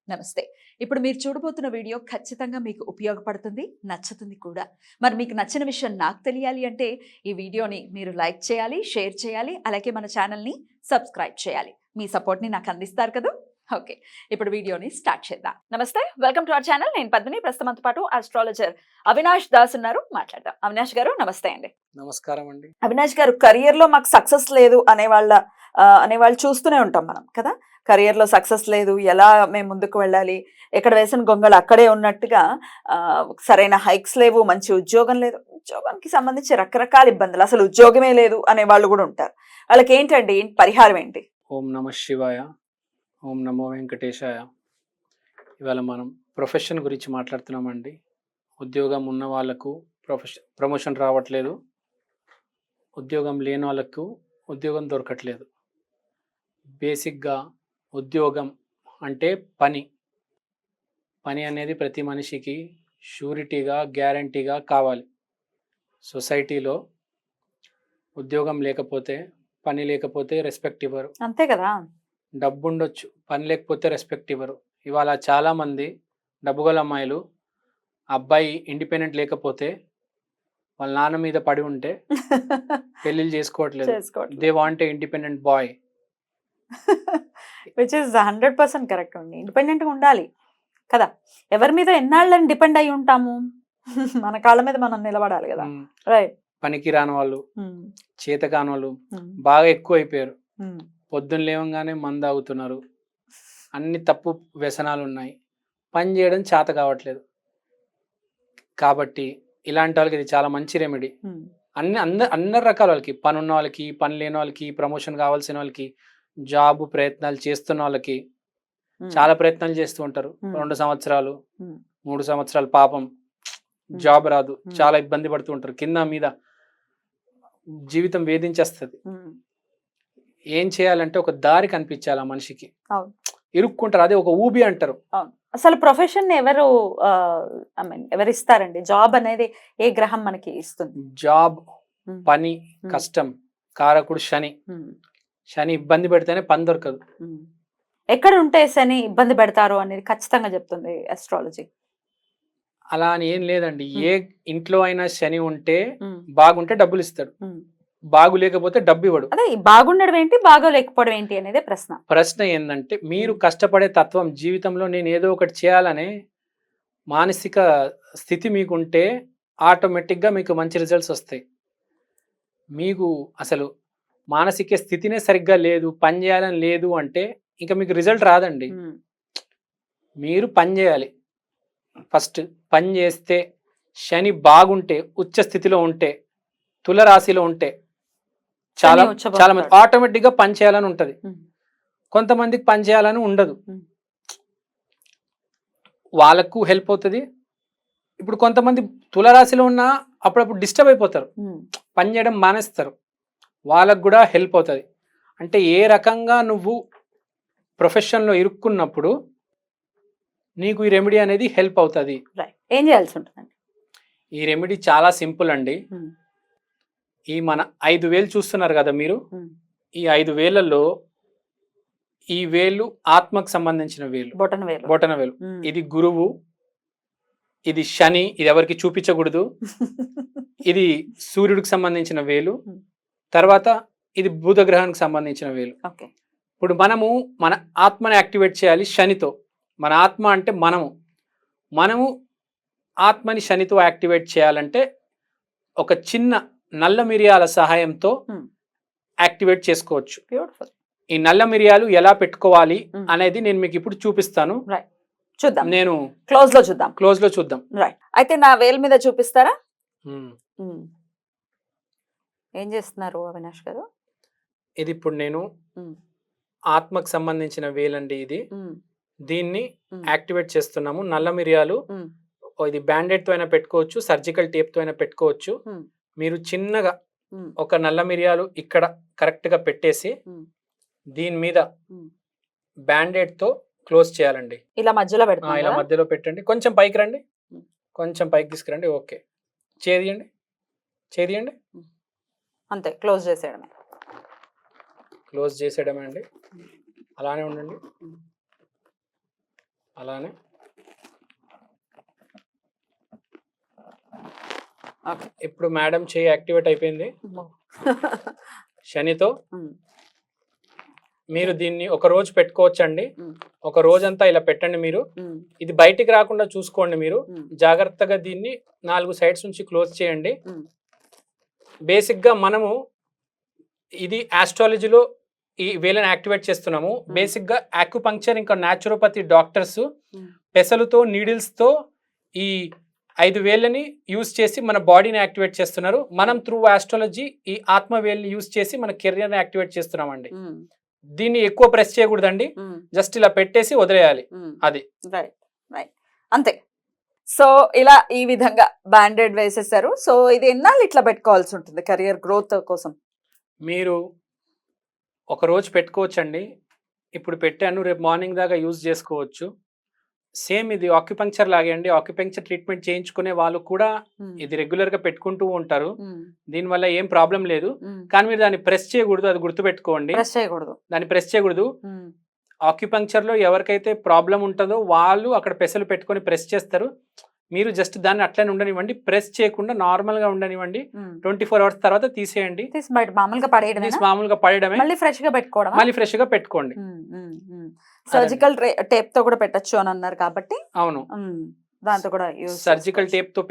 నమస్తే. ఇప్పుడు మీరు చూడబోతున్న వీడియో ఖచ్చితంగా మీకు ఉపయోగపడుతుంది, నచ్చుతుంది కూడా. మరి మీకు నచ్చిన విషయం నాకు తెలియాలి అంటే ఈ వీడియోని మీరు లైక్ చేయాలి, షేర్ చేయాలి, అలాగే మన ఛానల్‌ని సబ్స్క్రైబ్ చేయాలి. మీ సపోర్ట్‌ని నాకు అందిస్తారు కదూ! ఓకే. ఇప్పుడు వీడియోని స్టార్ట్ చేద్దాం. నమస్తే. Welcome to our channel. నేను పద్మిని. ప్రస్తుతం మనతో పాటు ఆస్ట్రాలజర్ అవినాష్ దాస్ ఉన్నారు. మాట్లాడదాం. అవినాష్ గారు నమస్తే అండి. నమస్కారం అండి. అవినాష్ గారు, కెరియర్‌లో మాకు సక్సెస్ లేదు అనేవాళ్ళు చూస్తూనే ఉంటాం మనం కదా! కెరియర్‌లో సక్సెస్ లేదు, ఎలా మేము ముందుకు వెళ్ళాలి, ఎక్కడ వేసిన గొంగళి అక్కడే ఉన్నట్టుగా సరైన హైక్స్ లేవు, మంచి ఉద్యోగం లేదు. ఉద్యోగానికి సంబంధించి రకరకాల ఇబ్బందులు, అసలు ఉద్యోగమే లేదు అనేవాళ్ళు కూడా ఉంటారు. వాళ్ళకేంటండి పరిహారం ఏంటి? ఓం నమః శివాయ, ఓం నమో వెంకటేశాయ. ఇవాళ మనం ప్రొఫెషన్ గురించి మాట్లాడుతున్నామండి. ఉద్యోగం ఉన్న వాళ్ళకు ప్రమోషన్ రావట్లేదు, ఉద్యోగం లేని వాళ్ళకు ఉద్యోగం దొరకట్లేదు. బేసిక్గా ఉద్యోగం అంటే పని అనేది ప్రతి మనిషికి షూరిటీగా, గ్యారంటీగా కావాలి. సొసైటీలో ఉద్యోగం లేకపోతే, పని లేకపోతే రెస్పెక్ట్ ఇవ్వరు. అంతే కదా! డబ్బు ఉండొచ్చు, పని లేకపోతే రెస్పెక్ట్ ఇవ్వరు. ఇవాళ చాలామంది డబ్బుగల అమ్మాయిలు అబ్బాయి ఇండిపెండెంట్ లేకపోతే వాళ్ళ నాన్న మీద పడి ఉంటే పెళ్ళిళ్ళు చేసుకోవట్లేదు. They want a independent boy. Which is 100% correct అండి. ఇండిపెండెంట్గా ఉండాలి కదా! ఎవరి మీద ఎన్నాళ్ళని డిపెండ్ అయి ఉంటాము? మన కాళ్ళ మీద మనం నిలబడాలి కదా! రైట్. పనికి రాని వాళ్ళు, చేత కాని వాళ్ళు బాగా ఎక్కువ అయిపోయారు. పొద్దున్న లేవగానే మందు తాగుతున్నారు, అన్ని తప్పు వ్యసనాలు ఉన్నాయి, పని చేయడం చేత కావట్లేదు. కాబట్టి ఇలాంటి వాళ్ళకి ఇది చాలా మంచి రెమెడీ. అందరి రకాల వాళ్ళకి, పని ఉన్న వాళ్ళకి, పని లేని వాళ్ళకి, ప్రమోషన్ కావాల్సిన వాళ్ళకి, జాబ్ ప్రయత్నాలు చేస్తున్న వాళ్ళకి, చాలా ప్రయత్నాలు చేస్తూ ఉంటారు. 2 సంవత్సరాలు 3 సంవత్సరాలు పాపం జాబ్ రాదు, చాలా ఇబ్బంది పడుతూ ఉంటారు. కింద మీద జీవితం వేధించేస్తుంది. ఏం చేయాలంటే ఒక దారి కనిపించాలి ఆ మనిషికి. ఇరుక్కుంటారు, అదే ఒక ఊబి అంటారు. అసలు ప్రొఫెషన్ ఎవరు ఇస్తారండి? జాబ్ అనేది ఏ గ్రహం మనకి ఇస్తుంది? జాబ్, పని, కష్టం కారకుడు శని ఇబ్బంది పెడితేనే పని దొరకదు. ఎక్కడ ఉంటే శని ఇబ్బంది పెడతారు అనేది ఖచ్చితంగా చెప్తుంది అస్ట్రాలజీ. అలా అని ఏం లేదండి. ఏ ఇంట్లో అయినా శని ఉంటే బాగుంటే డబ్బులు ఇస్తాడు, బాగు లేకపోతే డబ్బు ఇవ్వడు. అదే బాగుండడం ఏంటి, బాగోలేకపోవడం ఏంటి అనేది ప్రశ్న ఏంటంటే, మీరు కష్టపడే తత్వం, జీవితంలో నేను ఏదో ఒకటి చేయాలనే మానసిక స్థితి మీకుంటే ఆటోమేటిక్గా మీకు మంచి రిజల్ట్స్ వస్తాయి. మీకు అసలు మానసిక స్థితినే సరిగ్గా లేదు, పని చేయాలని లేదు అంటే ఇంకా మీకు రిజల్ట్ రాదండి. మీరు పని చేయాలి. ఫస్ట్ పని చేస్తే, శని బాగుంటే, ఉచ్చ స్థితిలో ఉంటే, తులరాశిలో ఉంటే చాలా మంది ఆటోమేటిక్గా పని చేయాలని ఉంటది. కొంతమందికి పని చేయాలని ఉండదు, వాళ్ళకు హెల్ప్ అవుతుంది. ఇప్పుడు కొంతమంది తులరాశిలో ఉన్న అప్పుడప్పుడు డిస్టర్బ్ అయిపోతారు, పని చేయడం మానేస్తారు, వాళ్ళకు కూడా హెల్ప్ అవుతుంది. అంటే ఏ రకంగా నువ్వు ప్రొఫెషన్లో ఇరుక్కున్నప్పుడు నీకు ఈ రెమెడీ అనేది హెల్ప్ అవుతుంది. ఏం చేయాల్సి ఉంటుందండి? ఈ రెమెడీ చాలా సింపుల్ అండి. ఈ మన 5 వేలు చూస్తున్నారు కదా మీరు, ఈ 5 వేలలో ఈ వేలు ఆత్మకు సంబంధించిన వేలు, బొటన వేలు. ఇది గురువు, ఇది శని, ఇది ఎవరికి చూపించకూడదు. ఇది సూర్యుడికి సంబంధించిన వేలు, తర్వాత ఇది బుధ గ్రహానికి సంబంధించిన వేలు. ఇప్పుడు మనము మన ఆత్మని యాక్టివేట్ చేయాలి శనితో. మన ఆత్మ అంటే మనము ఆత్మని శనితో యాక్టివేట్ చేయాలంటే ఒక చిన్న నల్ల మిరియాల సహాయంతో యాక్టివేట్ చేసుకోవచ్చు. ఈ నల్ల మిరియాలు ఎలా పెట్టుకోవాలి అనేది నేను మీకు ఇప్పుడు చూపిస్తాను. చూద్దాం, నేను క్లోజ్ లో చూద్దాం. అయితే నా వేలు మీద చూపిస్తారా? ఏం చేస్తున్నారు అవినాష్ గారు? ఇది ఇప్పుడు నేను ఆత్మకు సంబంధించిన వేలండి ఇది. దీన్ని యాక్టివేట్ చేస్తున్నాము. నల్ల మిరియాలు ఇది బ్యాండెడ్ తో అయినా పెట్టుకోవచ్చు, సర్జికల్ టేప్ తో అయినా పెట్టుకోవచ్చు. మీరు చిన్నగా ఒక నల్ల మిరియాలు ఇక్కడ కరెక్ట్ గా పెట్టేసి దీని మీద బ్యాండెడ్ తో క్లోజ్ చేయాలండి. ఇలా మధ్యలో పెట్టండి. కొంచెం పైకి రండి, కొంచెం పైకి తీసుకురండి. ఓకే, చేయండి. అంతే, క్లోజ్ చేసేయడమే అండి. అలానే ఉండండి. అలానే ఓకే. ఇప్పుడు మేడం చేయి యాక్టివేట్ అయిపోయింది శనితో. మీరు దీన్ని ఒక రోజు పెట్టుకోవచ్చండి. ఒక రోజంతా ఇలా పెట్టండి మీరు. ఇది బయటికి రాకుండా చూసుకోండి మీరు. జాగ్రత్తగా దీన్ని 4 సైడ్స్ నుంచి క్లోజ్ చేయండి. బేసిక్గా మనము ఇది ఆస్ట్రాలజీలో ఈ వేలను యాక్టివేట్ చేస్తున్నాము. బేసిక్గా ఆక్యుపంక్చర్ ఇంకా న్యాచురోపతి డాక్టర్స్ పెసలుతో నీడిల్స్తో ఈ 5 వేలని యూజ్ చేసి మన బాడీని యాక్టివేట్ చేస్తున్నారు. మనం త్రూ ఆస్ట్రాలజీ ఈ ఆత్మ వేలని యూజ్ చేసి మన కెరియర్ని యాక్టివేట్ చేస్తున్నామండి. దీన్ని ఎక్కువ ప్రెస్ చేయకూడదండి, జస్ట్ ఇలా పెట్టేసి వదిలేయాలి. అది రైట్ రైట్ అంతే. సో ఇలా ఈ విధంగా బ్యాండెడ్ వేసేసారు. సో ఇది ఎన్నాళ్ళు ఇట్లా పెట్టుకోవాల్సి ఉంటుంది కెరియర్ గ్రోత్ కోసం? మీరు ఒక రోజు పెట్టుకోవచ్చండి. ఇప్పుడు పెట్టాను, రేపు మార్నింగ్ దాకా యూజ్ చేసుకోవచ్చు. సేమ్ ఇది ఆక్యుపంక్చర్ లాగే అండి. ఆక్యుపంక్చర్ ట్రీట్మెంట్ చేయించుకునే వాళ్ళు కూడా ఇది రెగ్యులర్ గా పెట్టుకుంటూ ఉంటారు. దీనివల్ల ఏం ప్రాబ్లం లేదు. కానీ మీరు దాన్ని ప్రెస్ చేయకూడదు, అది గుర్తుపెట్టుకోండి. దాన్ని ప్రెస్ చేయకూడదు. ఆక్యుపంక్చర్ లో ఎవరికైతే ప్రాబ్లం ఉంటుందో వాళ్ళు అక్కడ పెసలు పెట్టుకొని ప్రెస్ చేస్తారు. మీరు జస్ట్ దాన్ని అట్లనే ఉండనివ్వండి, ప్రెస్ చేయకుండా నార్మల్ గా ఉండనివ్వండి. 24 hours తర్వాత తీసేయండి. మామూలుగా పడేయడమే. మళ్ళీ ఫ్రెష్ గా పెట్టుకోవడం. మళ్ళీ ఫ్రెష్ గా పెట్టుకోండి. సర్జికల్ టేప్ తో కూడా పెట్టచ్చు అని అన్నారు కాబట్టి అవును, దాంతో కూడా సర్జికల్ టేప్ తో